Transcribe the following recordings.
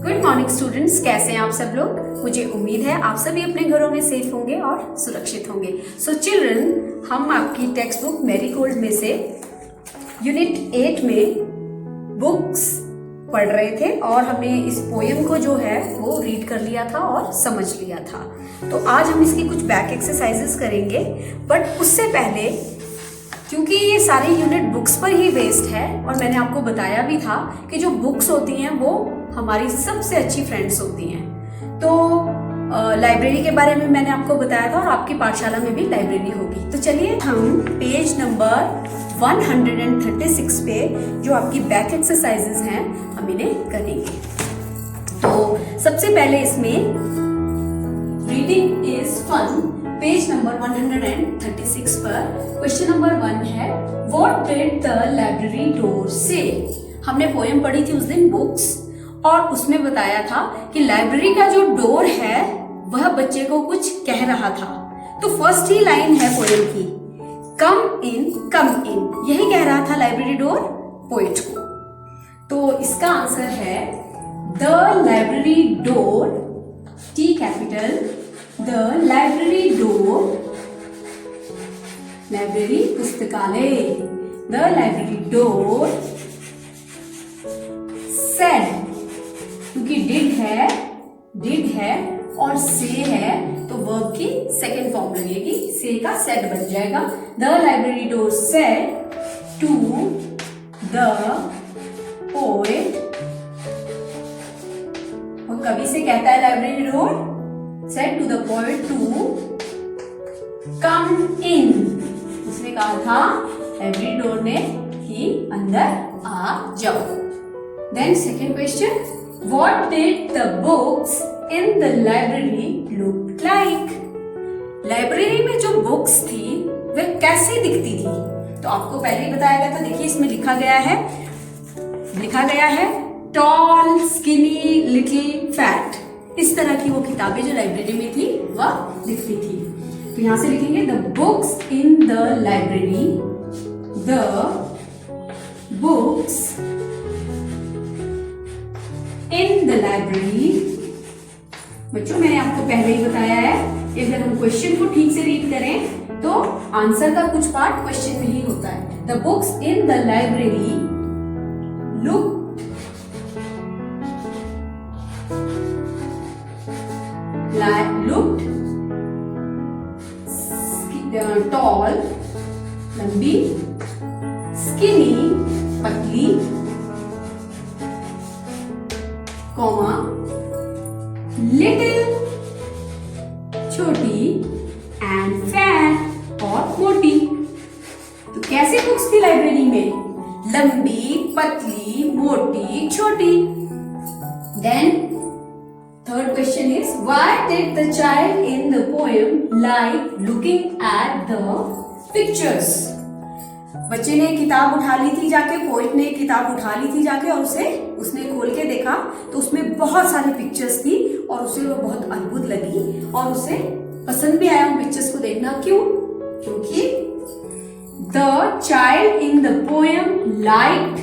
Good morning students, कैसे हैं आप सब लोग। मुझे उम्मीद है आप सभी अपने घरों में सेफ होंगे और सुरक्षित होंगे। सो चिल्ड्रन, हम आपकी टेक्स्ट बुक मैरीगोल्ड में से यूनिट 8 में बुक्स पढ़ रहे थे और हमने इस पोयम को जो है वो रीड कर लिया था और समझ लिया था। तो आज हम इसकी कुछ बैक एक्सरसाइजेस करेंगे, बट उससे पहले क्योंकि ये सारी यूनिट बुक्स पर ही बेस्ड है और मैंने आपको बताया भी था कि जो बुक्स होती हैं वो हमारी सबसे अच्छी फ्रेंड्स होती हैं। तो लाइब्रेरी के बारे में मैंने आपको बताया था और आपकी पाठशाला में भी लाइब्रेरी होगी। तो चलिए हम पेज नंबर 136 पे जो आपकी बैक एक्सरसाइजेस हैं हम इन्हें करेंगे। तो सबसे पहले इसमें reading is fun page number 136 पर क्वेश्चन नंबर 1 है, what did the library door से। हमने पोएम पढ़ी थी उस दिन बुक्स और उसमें बताया था कि लाइब्रेरी का जो डोर है वह बच्चे को कुछ कह रहा था। तो फर्स्ट ही लाइन है पोएम की, कम इन कम इन, यही कह रहा था लाइब्रेरी डोर पोएट को। तो इसका आंसर है the library door, T capital, the library door, library पुस्तकालय, द लाइब्रेरी डोर सेड, क्योंकि डिड है और से है तो वर्ब की सेकेंड फॉर्म लगेगी, से का सेड बन जाएगा। The library door said to the poet, और कवि से कहता है library door said to the poet to come in, उसने कहा था लाइब्रेरी डोर ने कि अंदर आ जाओ। Then second question, what did the books in the library look like? Library में जो बुक्स थी वह कैसी दिखती थी? तो आपको पहले ही बताया गया था, देखिए इसमें लिखा गया है टॉल, स्किनी, लिटिल, फैट। इस तरह की वो किताबें जो लाइब्रेरी में थी वह दिखती थी। तो यहां से लिखेंगे the books in the library, the books in the library. बच्चों, मैंने आपको पहले ही बताया है कि अगर हम क्वेश्चन को ठीक से रीड करें तो आंसर का कुछ पार्ट क्वेश्चन में ही होता है। The books in the library look looked tall, लंबी, skinny, पतली, कॉमा, little, छोटी, and fat, और मोटी। तो कैसे बुक्स थी लाइब्रेरी में? लंबी, पतली, मोटी, छोटी। Then third question is, why did the child in the poem like looking at the pictures? बच्चे ने किताब उठा ली थी जाके, पोएट ने किताब उठा ली थी जाके और उसने खोल के देखा तो उसमें बहुत सारी पिक्चर्स थी और उसे वो बहुत अद्भुत लगी और उसे पसंद भी आया उन पिक्चर्स को देखना। क्यों? क्योंकि the child in the poem liked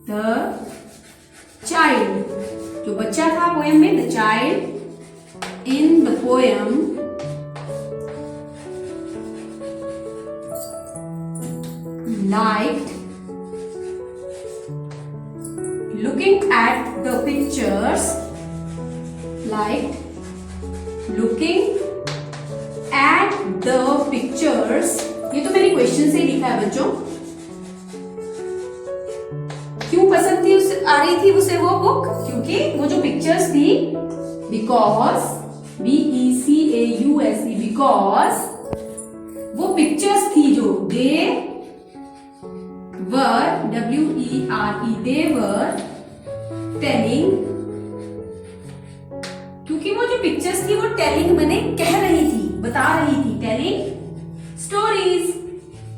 the child, जो बच्चा था पोएम में, the child in the poem liked looking at the pictures, liked looking at the pictures. ये तो मैंने क्वेश्चन से ही लिखा है बच्चों। क्यों पसंद थी उसे, आ रही थी उसे वो बुक? क्योंकि वो जो पिक्चर्स थी, बिकॉज BECAUSE, बिकॉज वो पिक्चर्स थी जो दे वर WERE, दे वर टेलिंग, क्योंकि वो जो पिक्चर्स थी वो टेलिंग मैंने कह रही थी, बता रही थी, टेलिंग स्टोरीज,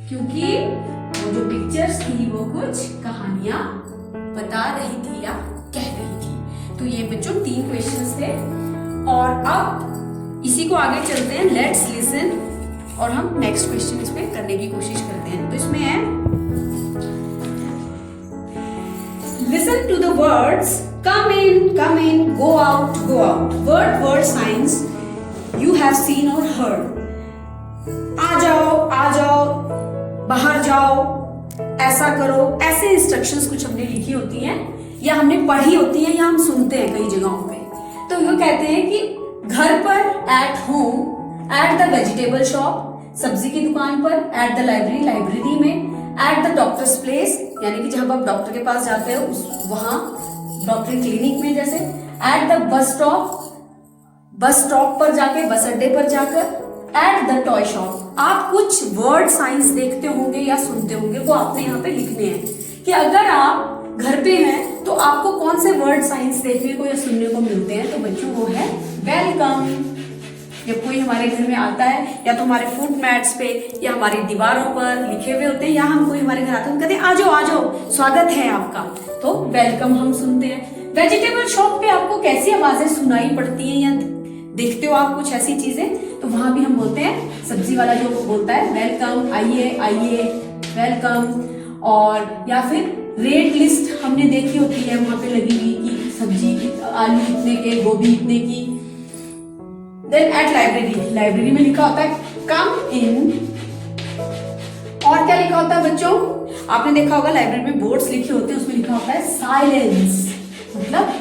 क्योंकि वो जो पिक्चर्स थी वो कुछ कहानियां बता रही थी या कह रही थी। तो ये बच्चों 3 क्वेश्चंस थे और अब इसी को आगे चलते हैं। लेट्स लिसन और हम नेक्स्ट क्वेश्चन इस पे करने की कोशिश करते हैं। तो इसमें है Listen to the words come in, go out, go out. Word signs you have seen or heard. आ जाओ, बाहर जाओ, ऐसा करो, ऐसे इंस्ट्रक्शंस कुछ हमने लिखी होती हैं या हमने पढ़ी होती हैं या हम सुनते हैं कई जगहों पे। तो वो कहते हैं कि घर पर, at home, at the vegetable shop, सब्जी की दुकान पर, एट द लाइब्रेरी, लाइब्रेरी में, एट द डॉक्टर्स प्लेस, यानी कि जहां आप डॉक्टर के पास जाते हो वहां, डॉक्टरी क्लिनिक में जैसे, एट द बस स्टॉप पर जाके, बस अड्डे पर जाकर, एट द टॉय शॉप। आप कुछ वर्ड साइंस देखते होंगे या सुनते होंगे, वो आपने यहाँ पे लिखने हैं कि अगर आप घर पे हैं तो आपको कौन से वर्ड साइंस देखने को या सुनने को मिलते हैं। तो बच्चों वो है वेलकम। जब कोई हमारे घर में आता है या तो हमारे फुट मैट्स पे या हमारी दीवारों पर लिखे हुए होते हैं या हम कोई हमारे घर आते हैं कहते हैं आ जाओ, स्वागत है आपका, तो वेलकम हम सुनते हैं। वेजिटेबल शॉप पे आपको कैसी आवाजें सुनाई पड़ती हैं या देखते हो आप कुछ ऐसी चीजें, तो वहां भी हम बोलते हैं, सब्जी वाला जो बोलता है वेलकम, आइए वेलकम। और या फिर रेट लिस्ट हमने देखी होती है वहां पे लगी हुई कि सब्जी आलू इतने के, गोभी इतने की। देन एट लाइब्रेरी में लिखा होता है कम इन। और क्या लिखा होता है बच्चों, आपने देखा होगा लाइब्रेरी में बोर्ड्स लिखे होते हैं, उसमें लिखा होता है साइलेंस, मतलब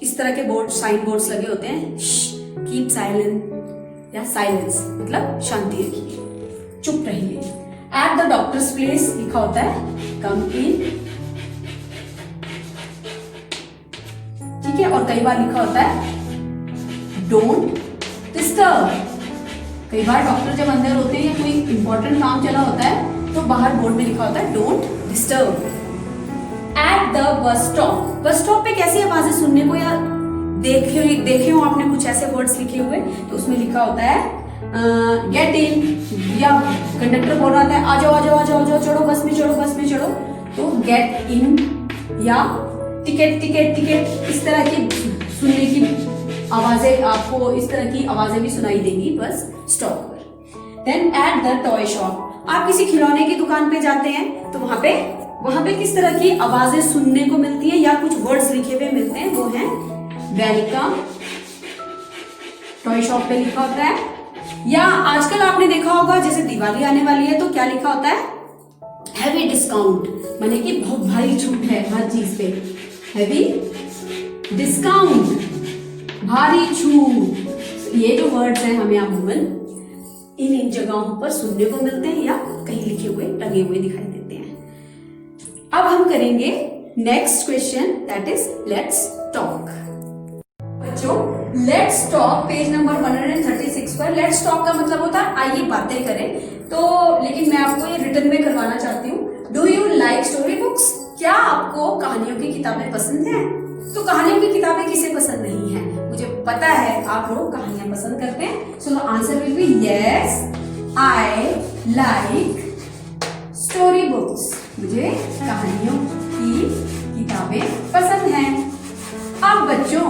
इस तरह के बोर्ड, साइन बोर्ड्स लगे होते हैं, कीप साइलेंट या साइलेंस मतलब शांति रखिए, चुप रहिए। एट द डॉक्टर्स प्लेस लिखा होता है कम इन, ठीक है। और कई बार लिखा होता है डोंट डिस्टर्ब। कई बार डॉक्टर जब अंदर होते हैं या कोई इंपॉर्टेंट काम चला होता है तो बाहर बोर्ड में लिखा होता है don't disturb. At the bus stop पे कैसी आवाजें सुनने को या देखे हो आपने कुछ ऐसे वर्ड्स लिखे हुए, तो उसमें लिखा होता है गेट इन, या कंडक्टर बोल रहा है आ जाओ, चढ़ो बस में चढ़ो, तो गेट इन, या टिकट, इस तरह की सुनने की आवाजें, आपको इस तरह की आवाजें भी सुनाई देंगी बस स्टॉप पर। Then at the toy shop, आप किसी खिलौने की दुकान पे जाते हैं तो वहां पे किस तरह की आवाजें सुनने को मिलती है या कुछ वर्ड्स लिखे हुए मिलते हैं, वो है वेलकम, टॉय शॉप पे लिखा होता है। या आजकल आपने देखा होगा जैसे दिवाली आने वाली है तो क्या लिखा होता है, हैवी डिस्काउंट, माने कि बहुत भारी छूट है हर चीज पे, हैवी डिस्काउंट, भारी छूट। ये जो वर्ड्स हैं हमें अमूमन इन जगहों पर सुनने को मिलते हैं या कहीं लिखे हुए लगे हुए दिखाई देते हैं। अब हम करेंगे next question, that is let's talk. बच्चों लेट्स टॉक पेज नंबर 136 पर लेट्स टॉक का मतलब होता है आइए बातें करें। तो लेकिन मैं आपको ये रिटर्न में करवाना चाहती हूँ। Do you like story books? क्या आपको कहानियों की किताबें पसंद हैं? तो कहानियों की किताबें किसे पसंद नहीं है? मुझे पता है आप लोग कहानियां पसंद करते हैं। So answer will be yes, I like story books. मुझे कहानियों की किताबें पसंद हैं। अब बच्चों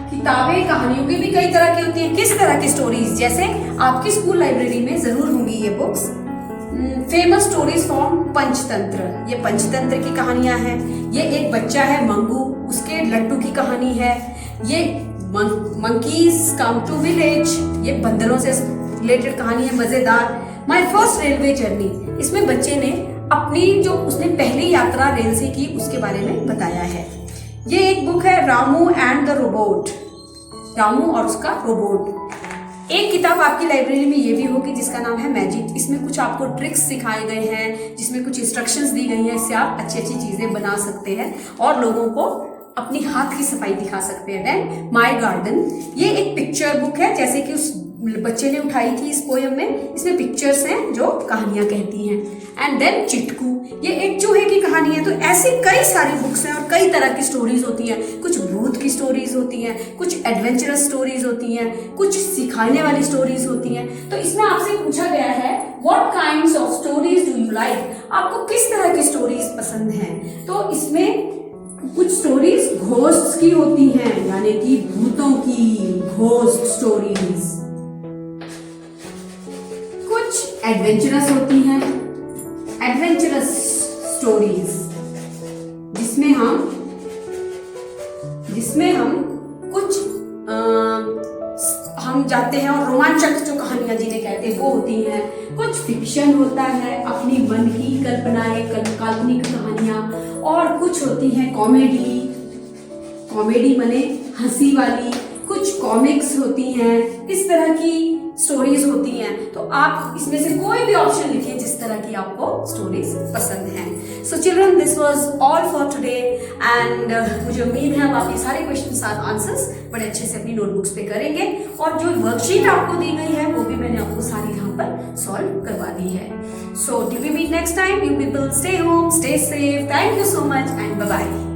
किताबें कहानियों की भी कई तरह की होती हैं। किस तरह की स्टोरीज? जैसे आपकी स्कूल लाइब्रेरी में जरूर होंगी ये books, famous stories from Panchatantra. ये पंचतंत्र की कहानियां हैं। ये एक बच्चा है मंगू, उसके लड्डू की कहानी है। ये मंकीज कम टू विलेज, ये बंदरों से रिलेटेड कहानी है मजेदार। माय फर्स्ट रेलवे जर्नी, इसमें बच्चे ने अपनी जो उसने पहली यात्रा रेल से की उसके बारे में बताया है। ये एक बुक है Ramu and the robot, Ramu और उसका रोबोट। एक किताब आपकी लाइब्रेरी में ये भी होगी जिसका नाम है मैजिक। इसमें कुछ आपको ट्रिक्स सिखाए गए हैं, जिसमें कुछ इंस्ट्रक्शंस दी गई हैं, इससे आप अच्छी अच्छी चीजें बना सकते हैं और लोगों को अपनी हाथ की सफाई दिखा सकते हैं। देन माय गार्डन, ये एक पिक्चर बुक है जैसे कि उस बच्चे ने उठाई थी इस पोयम में। इसमें पिक्चर्स हैं जो कहानियां कहती हैं। एंड देन चिटकू, ये एक चूहे की कहानी है। तो ऐसी कई सारी बुक्स हैं और कई तरह की स्टोरीज होती हैं। कुछ भूत की स्टोरीज होती हैं, कुछ एडवेंचरस स्टोरीज होती हैं, कुछ सिखाने वाली स्टोरीज होती हैं। तो इसमें आपसे पूछा गया है what kinds of stories do you like? आपको किस तरह की स्टोरीज पसंद हैं? तो इसमें कुछ स्टोरीज घोस्ट की होती हैं, यानी कि भूतों की घोस्ट स्टोरीज। कुछ एडवेंचरस होती हैं, एडवेंचरस स्टोरीज। पढ़ते हैं और रोमांचक जो कहानियां जिन्हें कहते हैं वो होती हैं, कुछ फिक्शन होता है, अपनी मन की कल्पनाएं, काल्पनिक कहानियां, और कुछ होती हैं कॉमेडी, कॉमेडी माने हंसी वाली, कुछ कॉमिक्स होती हैं, इस तरह की स्टोरीज होती हैं। तो आप इसमें से कोई भी ऑप्शन लिखिए जिस तरह की आपको स्टोरीज पसंद हैं। So children, this was all for today and मुझे उम्मीद है आप ये सारे क्वेश्चन और आंसर्स बड़े अच्छे से अपनी नोटबुक्स पे करेंगे, और जो वर्कशीट आपको दी गई है वो भी मैंने आपको सारी यहाँ पर सॉल्व करवा दी है। So till we meet next time, you people stay home, stay safe, thank you so much and bye bye.